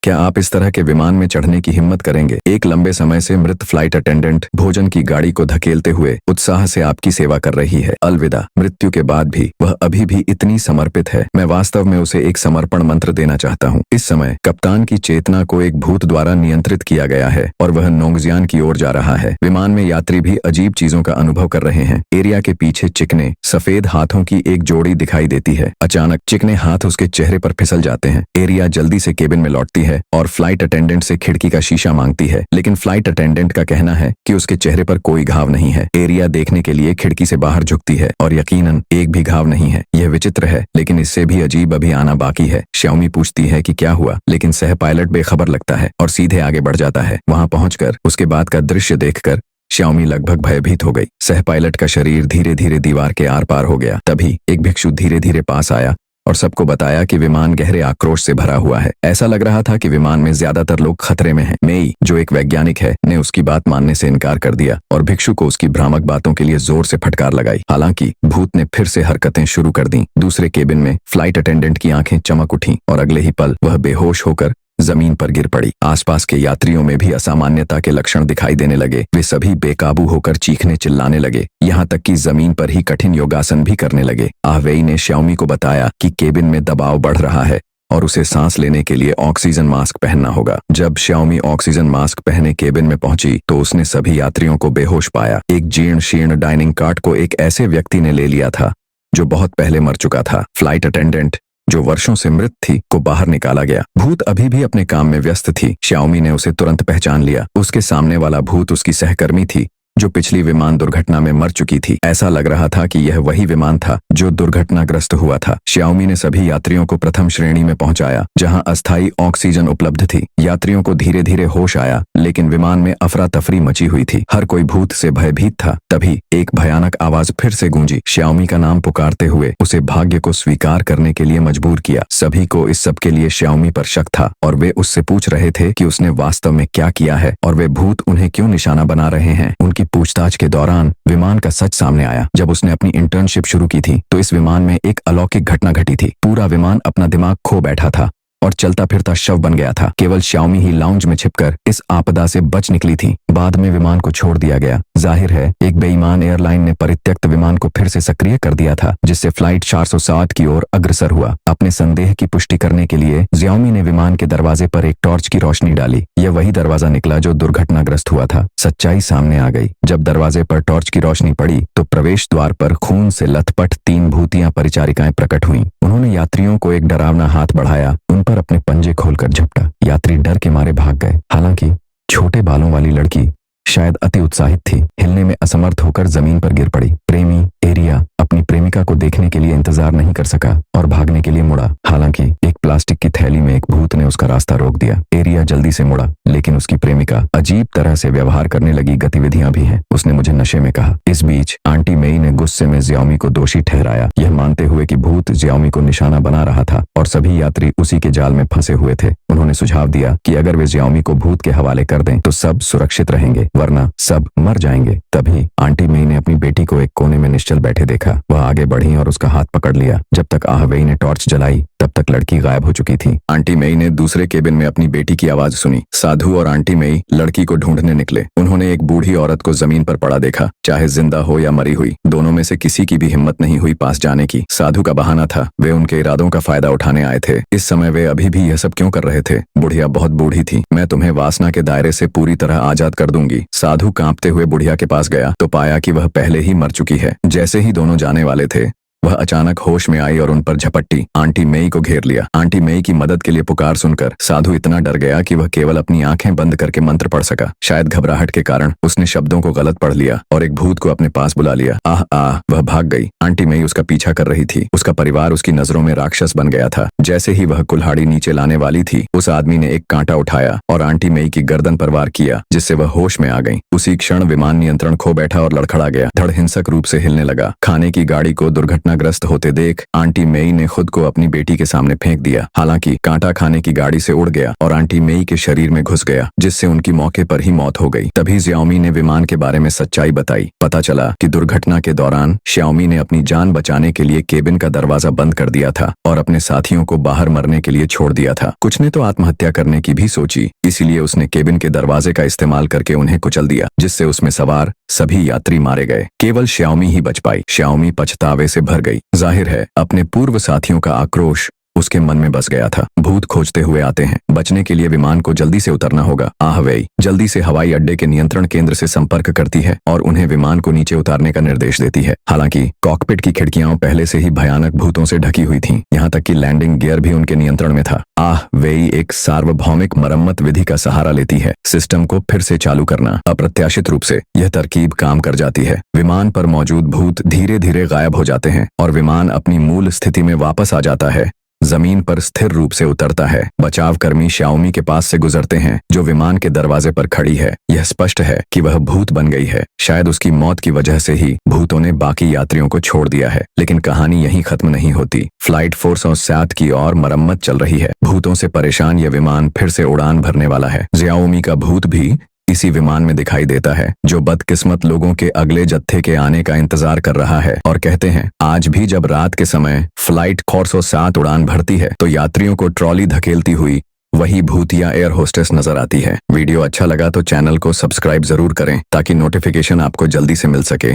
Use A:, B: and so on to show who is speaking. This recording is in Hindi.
A: क्या आप इस तरह के विमान में चढ़ने की हिम्मत करेंगे? एक लंबे समय से मृत फ्लाइट अटेंडेंट भोजन की गाड़ी को धकेलते हुए उत्साह से आपकी सेवा कर रही है। अलविदा। मृत्यु के बाद भी वह अभी भी इतनी समर्पित है। मैं वास्तव में उसे एक समर्पण मंत्र देना चाहता हूँ। इस समय कप्तान की चेतना को एक भूत द्वारा नियंत्रित किया गया है और वह नोंगजियान की ओर जा रहा है। विमान में यात्री भी अजीब चीजों का अनुभव कर रहे हैं। एरिया के पीछे चिकने सफेद हाथों की एक जोड़ी दिखाई देती है। अचानक चिकने हाथ उसके चेहरे पर फिसल जाते हैं। एरिया जल्दी से केबिन में लौटती है और फ्लाइट अटेंडेंट से खिड़की का शीशा मांगती है, लेकिन फ्लाइट अटेंडेंट का कहना है कि उसके चेहरे पर कोई घाव नहीं है। एरिया देखने के लिए खिड़की से बाहर झुकती है और यकीनन एक भी घाव नहीं है। यह विचित्र है, लेकिन इससे भी अजीब अभी आना बाकी है। श्याओमी पूछती है कि क्या हुआ, लेकिन सह पायलट बेखबर लगता है और सीधे आगे बढ़ जाता है। वहां पहुंचकर उसके बाद का दृश्य देखकर श्याओमी लगभग भयभीत हो गई। सह पायलट का शरीर धीरे धीरे दीवार के आर पार हो गया। तभी एक भिक्षु धीरे धीरे पास आया और सबको बताया कि विमान गहरे आक्रोश से भरा हुआ है। ऐसा लग रहा था कि विमान में ज्यादातर लोग खतरे में हैं। मेई, जो एक वैज्ञानिक है, ने उसकी बात मानने से इनकार कर दिया और भिक्षु को उसकी भ्रामक बातों के लिए जोर से फटकार लगाई। हालांकि भूत ने फिर से हरकतें शुरू कर दी। दूसरे केबिन में फ्लाइट अटेंडेंट की आंखें चमक उठी और अगले ही पल वह बेहोश होकर जमीन पर गिर पड़ी। आसपास के यात्रियों में भी असामान्यता के लक्षण दिखाई देने लगे। वे सभी बेकाबू होकर चीखने चिल्लाने लगे, यहाँ तक कि जमीन पर ही कठिन योगासन भी करने लगे। आहवेई ने श्याओमी को बताया कि केबिन में दबाव बढ़ रहा है और उसे सांस लेने के लिए ऑक्सीजन मास्क पहनना होगा। जब श्याओमी ऑक्सीजन मास्क पहने केबिन में पहुंची तो उसने सभी यात्रियों को बेहोश पाया। एक जीर्ण शीर्ण डाइनिंग कार्ट को एक ऐसे व्यक्ति ने ले लिया था जो बहुत पहले मर चुका था। फ्लाइट अटेंडेंट, जो वर्षों से मृत थी, को बाहर निकाला गया। भूत अभी भी अपने काम में व्यस्त थी। श्याओमी ने उसे तुरंत पहचान लिया। उसके सामने वाला भूत उसकी सहकर्मी थी जो पिछली विमान दुर्घटना में मर चुकी थी। ऐसा लग रहा था कि यह वही विमान था जो दुर्घटनाग्रस्त हुआ था। श्याओमी ने सभी यात्रियों को प्रथम श्रेणी में पहुंचाया, जहां अस्थायी ऑक्सीजन उपलब्ध थी। यात्रियों को धीरे धीरे होश आया, लेकिन विमान में अफरा तफरी मची हुई थी। हर कोई भूत से भयभीत था। तभी एक भयानक आवाज फिर से गूंजी। श्याओमी का नाम पुकारते हुए उसे भाग्य को स्वीकार करने के लिए मजबूर किया। सभी को इस सब के लिए श्याओमी पर शक था और वे उससे पूछ रहे थे कि उसने वास्तव में क्या किया है और वे भूत उन्हें क्यों निशाना बना रहे हैं। उनकी पूछताछ के दौरान विमान का सच सामने आया। जब उसने अपनी इंटर्नशिप शुरू की थी तो इस विमान में एक अलौकिक घटना घटी थी। पूरा विमान अपना दिमाग खो बैठा था और चलता फिरता शव बन गया था। केवल श्याओमी ही लाउंज में छिपकर इस आपदा से बच निकली थी। बाद में विमान को छोड़ दिया गया। जाहिर है एक बेईमान एयरलाइन ने परित्यक्त विमान को फिर से सक्रिय कर दिया था, जिससे फ्लाइट 460 की ओर अग्रसर हुआ। अपने संदेह की पुष्टि करने के लिए श्याओमी ने विमान के दरवाजे पर एक टॉर्च की रोशनी डाली। यह वही दरवाजा निकला जो दुर्घटनाग्रस्त हुआ था। सच्चाई सामने आ गई। जब दरवाजे पर टॉर्च की रोशनी पड़ी तो प्रवेश द्वार पर खून से लथपथ 3 भूतियां परिचारिकाएं प्रकट हुईं। उन्होंने यात्रियों को एक डरावना हाथ बढ़ाया, उन पर अपने पंजे खोलकर झपटा। यात्री डर के मारे भाग गए। हालांकि छोटे बालों वाली लड़की शायद अति उत्साहित थी, हिलने में असमर्थ होकर जमीन पर गिर पड़ी। प्रेमी एरिया अपनी प्रेमिका को देखने के लिए इंतजार नहीं कर सका और भागने के लिए मुड़ा। हालांकि एक प्लास्टिक की थैली में एक भूत ने उसका रास्ता रोक दिया। एरिया जल्दी से मुड़ा, लेकिन उसकी प्रेमिका अजीब तरह से व्यवहार करने लगी। गतिविधियां भी हैं, उसने मुझे नशे में कहा। इस बीच आंटी मेई ने गुस्से में श्याओमी को दोषी ठहराया, यह मानते हुए कि भूत श्याओमी को निशाना बना रहा था और सभी यात्री उसी के जाल में फंसे हुए थे। उन्होंने सुझाव दिया कि अगर वे श्याओमी को भूत के हवाले कर दें तो सब सुरक्षित रहेंगे, वरना सब मर जाएंगे। तभी आंटी मेई ने अपनी बेटी को एक कोने में निश्चल बैठे देखा। वह आगे बढ़ी और उसका हाथ पकड़ लिया। जब तक आहवेई ने टॉर्च जलाई तब तक लड़की गायब हो चुकी थी। आंटी मेई ने दूसरे केबिन में अपनी बेटी की आवाज सुनी। साधु और आंटी मेई लड़की को ढूंढने निकले। उन्होंने एक बूढ़ी औरत को जमीन पर पड़ा देखा। चाहे जिंदा हो या मरी हुई, दोनों में से किसी की भी हिम्मत नहीं हुई पास जाने की। साधु का बहाना था, वे उनके इरादों का फायदा उठाने आए थे। इस समय वे अभी भी यह सब क्यों कर रहे थे? बुढ़िया बहुत बूढ़ी थी। मैं तुम्हें वासना के दायरे से पूरी तरह आजाद कर दूंगी। साधु कांपते हुए बुढ़िया के पास गया तो पाया कि वह पहले ही मर चुकी है। जैसे ही दोनों जाने वाले थे, वह अचानक होश में आई और उन पर झपट्टी। आंटी मेई को घेर लिया। आंटी मेई की मदद के लिए पुकार सुनकर साधु इतना डर गया कि वह केवल अपनी आंखें बंद करके मंत्र पढ़ सका। शायद घबराहट के कारण उसने शब्दों को गलत पढ़ लिया और एक भूत को अपने पास बुला लिया। आह आह, वह भाग गई। आंटी मेई उसका पीछा कर रही थी। उसका परिवार उसकी नजरों में राक्षस बन गया था। जैसे ही वह कुल्हाड़ी नीचे लाने वाली थी, उस आदमी ने एक कांटा उठाया और आंटी मेई की गर्दन पर वार किया, जिससे वह होश में आ गई। उसी क्षण विमान नियंत्रण खो बैठा और लड़खड़ा गया। धड़ हिंसक रूप से हिलने लगा। खाने की गाड़ी को दुर्घटना दुर्घटनाग्रस्त होते देख आंटी मेई ने खुद को अपनी बेटी के सामने फेंक दिया। हालांकि कांटा खाने की गाड़ी से उड़ गया और आंटी मेई के शरीर में घुस गया, जिससे उनकी मौके पर ही मौत हो गई। तभी जियाओमी ने विमान के बारे में सच्चाई बताई। पता चला कि दुर्घटना के दौरान श्याओमी ने अपनी जान बचाने के लिए केबिन का दरवाजा बंद कर दिया था और अपने साथियों को बाहर मरने के लिए छोड़ दिया था। कुछ ने तो आत्महत्या करने की भी सोची, इसीलिए उसने केबिन के दरवाजे का इस्तेमाल करके उन्हें कुचल दिया, जिससे उसमें सवार सभी यात्री मारे गए। केवल श्याओमी ही बच पाई। श्याओमी पछतावे से भर गई। जाहिर है अपने पूर्व साथियों का आक्रोश उसके मन में बस गया था। भूत खोजते हुए आते हैं। बचने के लिए विमान को जल्दी से उतरना होगा। आह वेई जल्दी से हवाई अड्डे के नियंत्रण केंद्र से संपर्क करती है और उन्हें विमान को नीचे उतारने का निर्देश देती है। हालांकि कॉकपिट की खिड़कियां पहले से ही भयानक भूतों से ढकी हुई थीं, यहाँ तक कि लैंडिंग गियर भी उनके नियंत्रण में था। आह वेई एक सार्वभौमिक मरम्मत विधि का सहारा लेती है। सिस्टम को फिर से चालू करना। अप्रत्याशित रूप से यह तरकीब काम कर जाती है। विमान पर मौजूद भूत धीरे धीरे गायब हो जाते हैं और विमान अपनी मूल स्थिति में वापस आ जाता है। जमीन पर स्थिर रूप से उतरता है। बचाव कर्मी श्याओमी के पास से गुजरते हैं, जो विमान के दरवाजे पर खड़ी है। यह स्पष्ट है कि वह भूत बन गई है। शायद उसकी मौत की वजह से ही भूतों ने बाकी यात्रियों को छोड़ दिया है। लेकिन कहानी यहीं खत्म नहीं होती। फ्लाइट 407 की और मरम्मत चल रही है। भूतों से परेशान यह विमान फिर से उड़ान भरने वाला है। जियाओमी का भूत भी इसी विमान में दिखाई देता है, जो बदकिस्मत लोगों के अगले जत्थे के आने का इंतजार कर रहा है। और कहते हैं आज भी जब रात के समय फ्लाइट 407 उड़ान भरती है तो यात्रियों को ट्रॉली धकेलती हुई वही भूतिया एयर होस्टेस नजर आती है। वीडियो अच्छा लगा तो चैनल को सब्सक्राइब जरूर करें ताकि नोटिफिकेशन आपको जल्दी से मिल सके।